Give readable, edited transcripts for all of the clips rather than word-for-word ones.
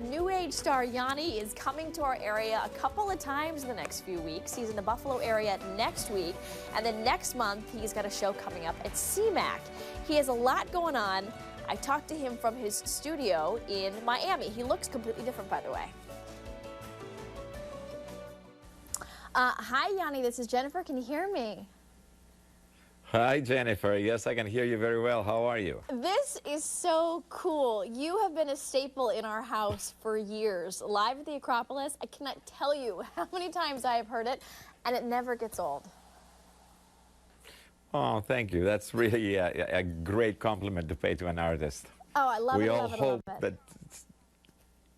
New Age star Yanni is coming to our area a couple of times in the next few weeks. He's in the Buffalo area next week, and then next month he's got a show coming up at CMAC. He has a lot going on. I talked to him from his studio in Miami. He looks completely different, by the way. Hi, Yanni. This is Jennifer. Can you hear me? Hi, Jennifer. Yes, I can hear you very well. How are you? This is so cool. You have been a staple in our house for years. Live at the Acropolis, I cannot tell you how many times I have heard it, and it never gets old. Oh, thank you. That's really a great compliment to pay to an artist. Oh, I love it. We all love it, hope love it.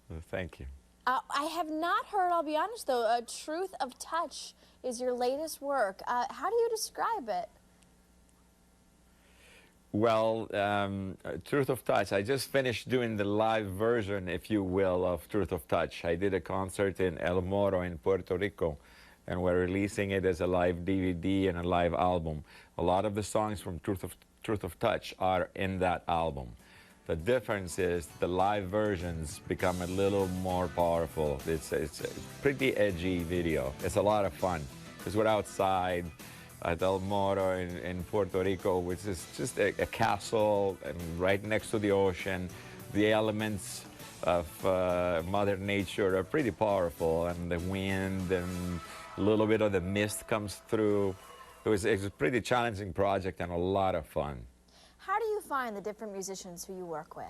that... Thank you. I have not heard, I'll be honest though, Truth of Touch is your latest work. How do you describe it? Well, Truth of Touch, I just finished doing the live version, if you will, of Truth of Touch. I did a concert in El Moro in Puerto Rico, and we're releasing it as a live DVD and a live album. A lot of the songs from Truth of Touch are in that album. The difference is the live versions become a little more powerful. It's a pretty edgy video. It's a lot of fun because we're outside at El Moro in Puerto Rico, which is just a castle and right next to the ocean. The elements of Mother Nature are pretty powerful, and the wind and a little bit of the mist comes through. It was a pretty challenging project and a lot of fun. How do you find the different musicians who you work with?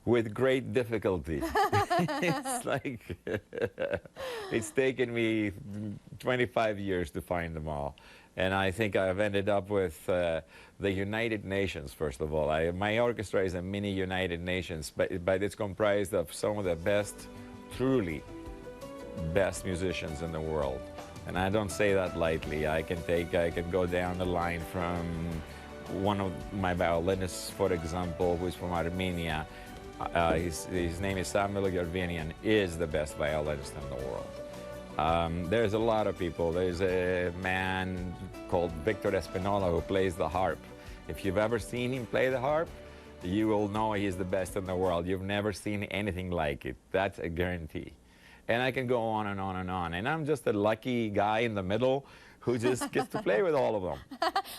With great difficulty. It's like, it's taken me 25 years to find them all. And I think I've ended up with the United Nations, first of all. My orchestra is a mini United Nations, but it's comprised of some of the best, truly best musicians in the world. And I don't say that lightly. I can go down the line from one of my violinists, for example, who's from Armenia. His name is Samuel Yervinian, is the best violinist in the world. There's a lot of people. There's a man called Victor Espinola who plays the harp. If you've ever seen him play the harp, you will know he's the best in the world. You've never seen anything like it. That's a guarantee. And I can go on and on and on. And I'm just a lucky guy in the middle who just gets to play with all of them.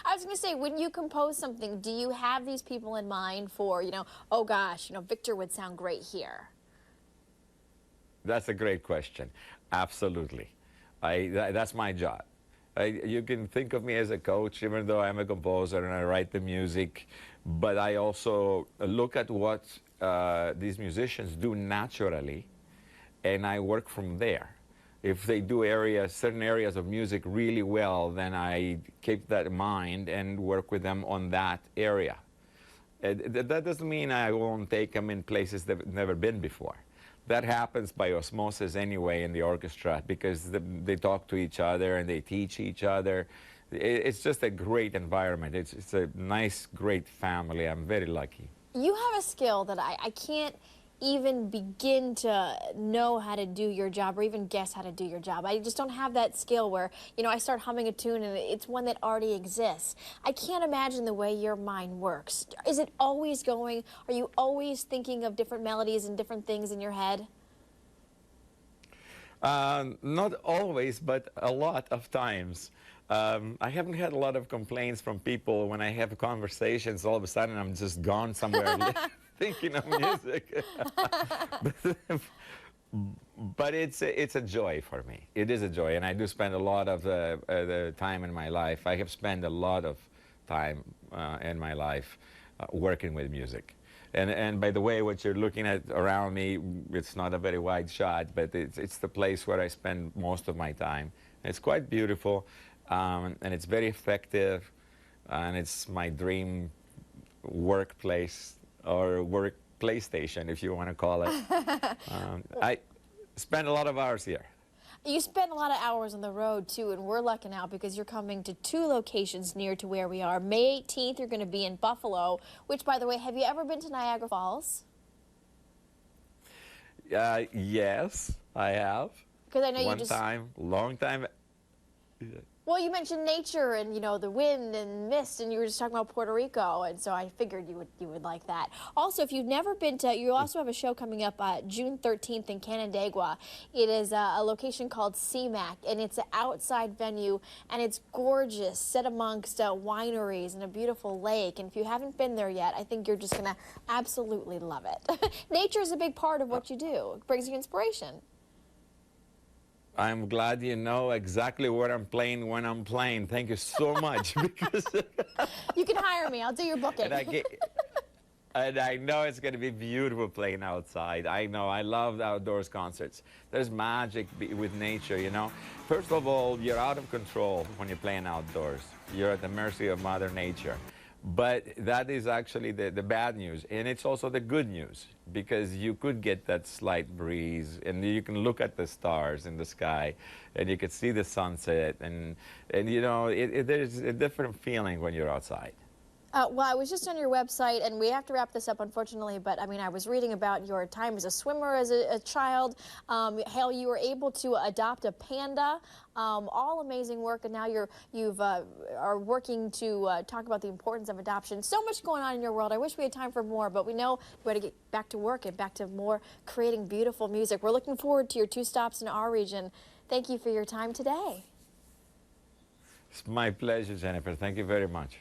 I was going to say, when you compose something, do you have these people in mind for, oh gosh, Victor would sound great here? That's a great question. Absolutely. That's my job. You can think of me as a coach, even though I'm a composer and I write the music. But I also look at what these musicians do naturally, and I work from there. If they do certain areas of music really well, then I keep that in mind and work with them on that area. That doesn't mean I won't take them in places they've never been before. That happens by osmosis anyway in the orchestra, because they talk to each other and they teach each other. It's just a great environment. It's a nice, great family. I'm very lucky. You have a skill that I can't even begin to know how to do your job, or even guess how to do your job. I just don't have that skill where, I start humming a tune and it's one that already exists. I can't imagine the way your mind works. Is it always going? Are you always thinking of different melodies and different things in your head? Not always, but a lot of times. I haven't had a lot of complaints from people when I have conversations. All of a sudden, I'm just gone somewhere thinking of music. But it's a joy for me. It is a joy, and I do spend a lot of the time in my life. I have spent a lot of time in my life working with music. And by the way, what you're looking at around me, it's not a very wide shot, but it's the place where I spend most of my time. It's quite beautiful, and it's very effective, and it's my dream workplace, or work PlayStation, if you want to call it. I spend a lot of hours here. You spend a lot of hours on the road, too, and we're lucky now because you're coming to 2 locations near to where we are. May 18th, you're going to be in Buffalo, which, by the way, have you ever been to Niagara Falls? Yes, I have. Because I know One time, long time. Well, you mentioned nature and, you know, the wind and mist, and you were just talking about Puerto Rico, and so I figured you would like that. Also, if you've never been to, you also have a show coming up June 13th in Canandaigua. It is a location called CMAC, and it's an outside venue, and it's gorgeous, set amongst wineries and a beautiful lake. And if you haven't been there yet, I think you're just going to absolutely love it. Nature is a big part of what you do. It brings you inspiration. I'm glad you know exactly what I'm playing when I'm playing. Thank you so much. Because You can hire me. I'll do your booking. and I know it's going to be beautiful playing outside. I know. I love outdoors concerts. There's magic with nature, you know. First of all, you're out of control when you're playing outdoors. You're at the mercy of Mother Nature. But that is actually the bad news. And it's also the good news, because you could get that slight breeze, and you can look at the stars in the sky, and you can see the sunset. And you know, there's a different feeling when you're outside. Well, I was just on your website, and we have to wrap this up, unfortunately, but I mean, I was reading about your time as a swimmer as a child, how you were able to adopt a panda, all amazing work, and now you've are working to talk about the importance of adoption. So much going on in your world. I wish we had time for more, but we know we got to get back to work and back to more creating beautiful music. We're looking forward to your 2 stops in our region. Thank you for your time today. It's my pleasure, Jennifer. Thank you very much.